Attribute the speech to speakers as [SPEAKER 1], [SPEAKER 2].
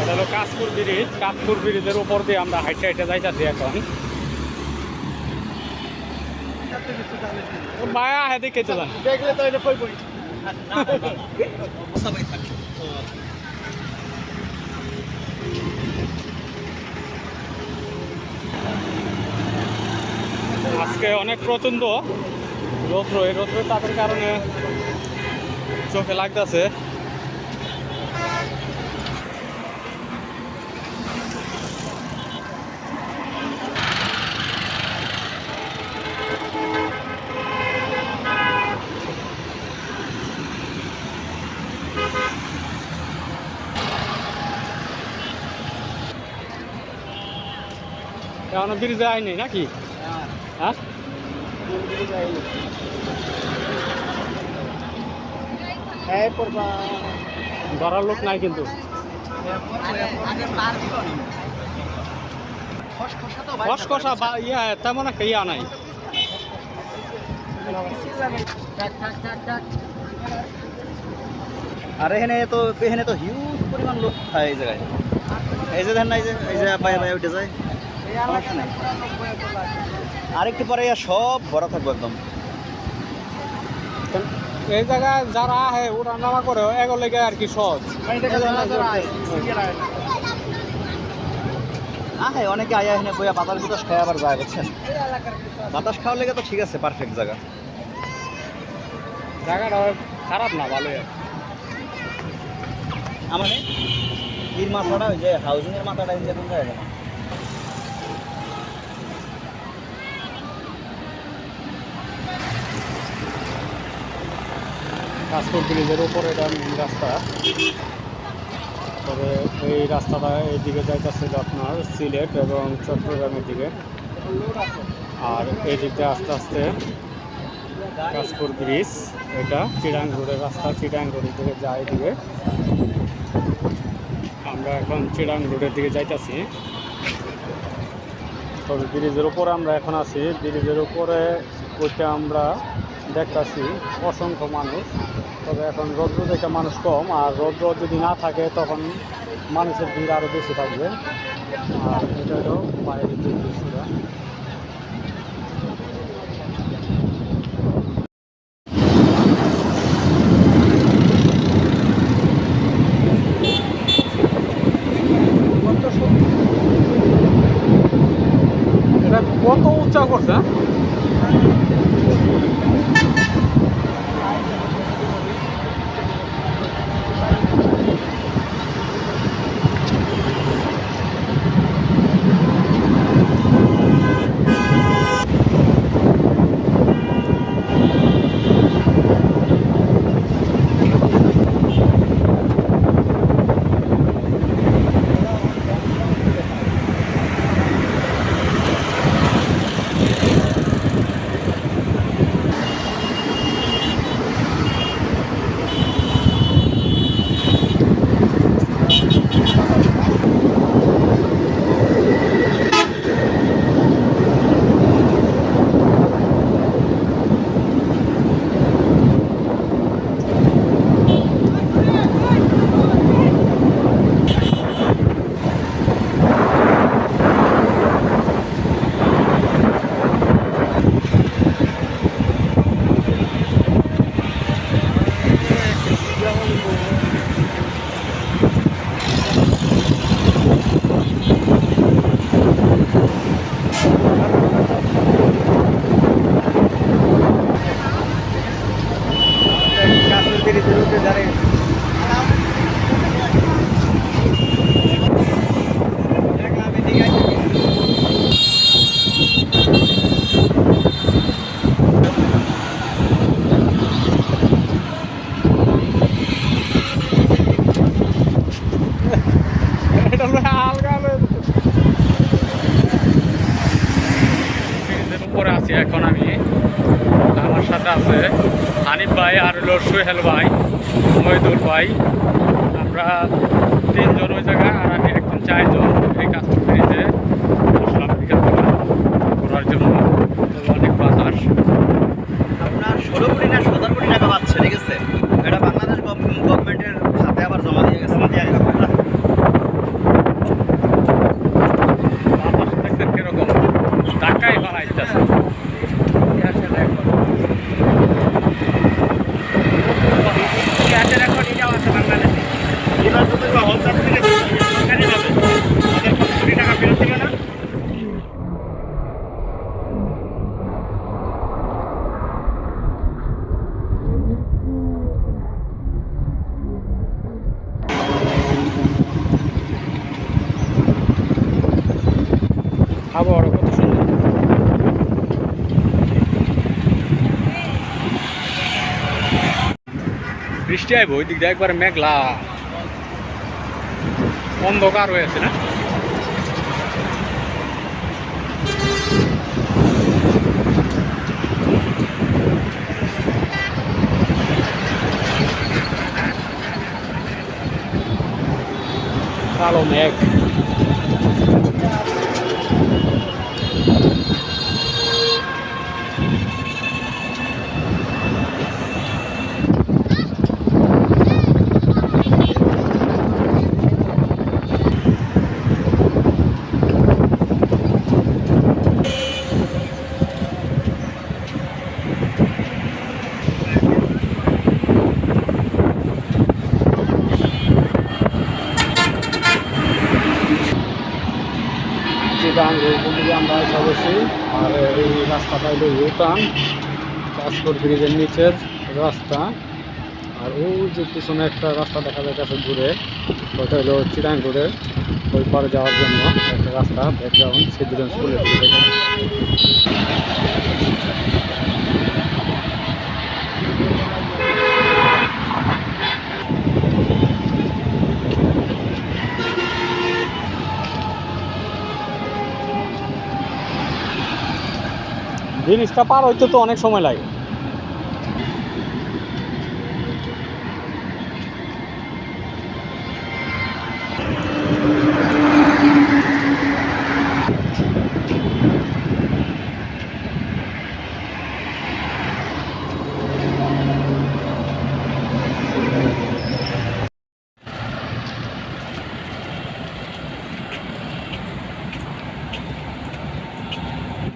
[SPEAKER 1] এটা হলো কাশপুর ব্রিজ। কাশপুর ব্রিজের উপর দিয়ে আমরা হাইটে হাইটে যাইতেছি এখন। মায়া হেদিকে চলেন,
[SPEAKER 2] দেখলে তো এটা কই পড়ি
[SPEAKER 1] আজকে অনেক প্রচণ্ড রৌদ্র, এই রৌদ্র তাদের কারণে চোখে লাগতেছে। এখনো ব্রিজে আইনি নাকি? হ্যাঁ, ধরার লোক নাই কিন্তু। খসখসা বা ইয়া তেমন একটা ইয়া নাই।
[SPEAKER 2] আর এখানে তো হিউজ পরিমাণ লোক খায় এই জায়গায়। এই যে দেখেন না, এই যে পায়ে পায়ে উঠে যায়, সমস্যা নেই। আরেকটু পরে সব ভরা থাকবো একদম।
[SPEAKER 1] এই জায়গায় যারা আহে ওরা নামা করে এগো লেগে আর কি সহজ।
[SPEAKER 2] হ্যাঁ, অনেকে আয়া এখানে বইয়া বাতাস বাতাস খায় আবার যায়, বুঝছেন? বাতাস খাওয়ার লেগে তো ঠিক আছে, পারফেক্ট জায়গা।
[SPEAKER 1] জায়গাটা খারাপ না, ভালোই আছে।
[SPEAKER 2] আমার এর মাথাটা ওই যে হাউজিংয়ের মাথাটা এরকম জায়গা।
[SPEAKER 1] কাশপুর ব্রিজের উপরে এটা মেন রাস্তা। তবে এই রাস্তাটা এইদিকে যাইতেছিল আপনার সিলেট এবং চট্টগ্রামের দিকে, আর এই দিকটা আস্তে আস্তে কাশপুর ব্রিজ। এটা চিটাং রোডের রাস্তা, চিটাং রোডের দিকে যায় এদিকে। আমরা এখন চিটাং রোডের দিকে যাইতেছি। তবে ব্রিজের উপরে আমরা এখন আছি। ব্রিজের উপরে ওইটা আমরা দেখতেছি অসংখ্য মানুষ। তবে এখন রৌদ্র দেখে মানুষ কম, আর রৌদ্র যদি না থাকে তখন মানুষের ভিড় আরও বেশি থাকবে। আর এটা হলো বাইরের যে দৃশ্যটা। এটা কত উঁচা করছে? উপরে আছি এখন আমি। আমার সাথে আছে হানিফ ভাই, আর হলো সোহেল ভাই, মহিদুল ভাই। আমরা তিনজন ওই জায়গায়, আর আমি একজন চারজন এই কাজটা ফ্রিতে বসলাম বিকালবেলা ঘোরার জন্য। অনেক বাতাস।
[SPEAKER 2] আপনার 16 কোটি না 17 কোটি টাকা পাচ্ছে, ঠিক আছে? এটা বাংলাদেশ
[SPEAKER 1] বৃষ্টি আইব ওই দিক দিয়ে একবার মেঘলা অন্ধকার হয়ে আছে না কালো মেঘ আমরা অবশ্যই আর এই রাস্তাটা হলো ইউটার্ন পাসপোর্ট ব্রিজের নিচের রাস্তা আর ওই যে পিছনে একটা রাস্তা দেখা যাচ্ছে ঘুরে ওটা হলো চিরাং রোডের ওই পারে যাওয়ার জন্য একটা রাস্তা ব্যাকগ্রাউন্ড সিদ্ধিগঞ্জ স্কুলের দিকে জিনিসটা পার হইতে তো অনেক সময় লাগে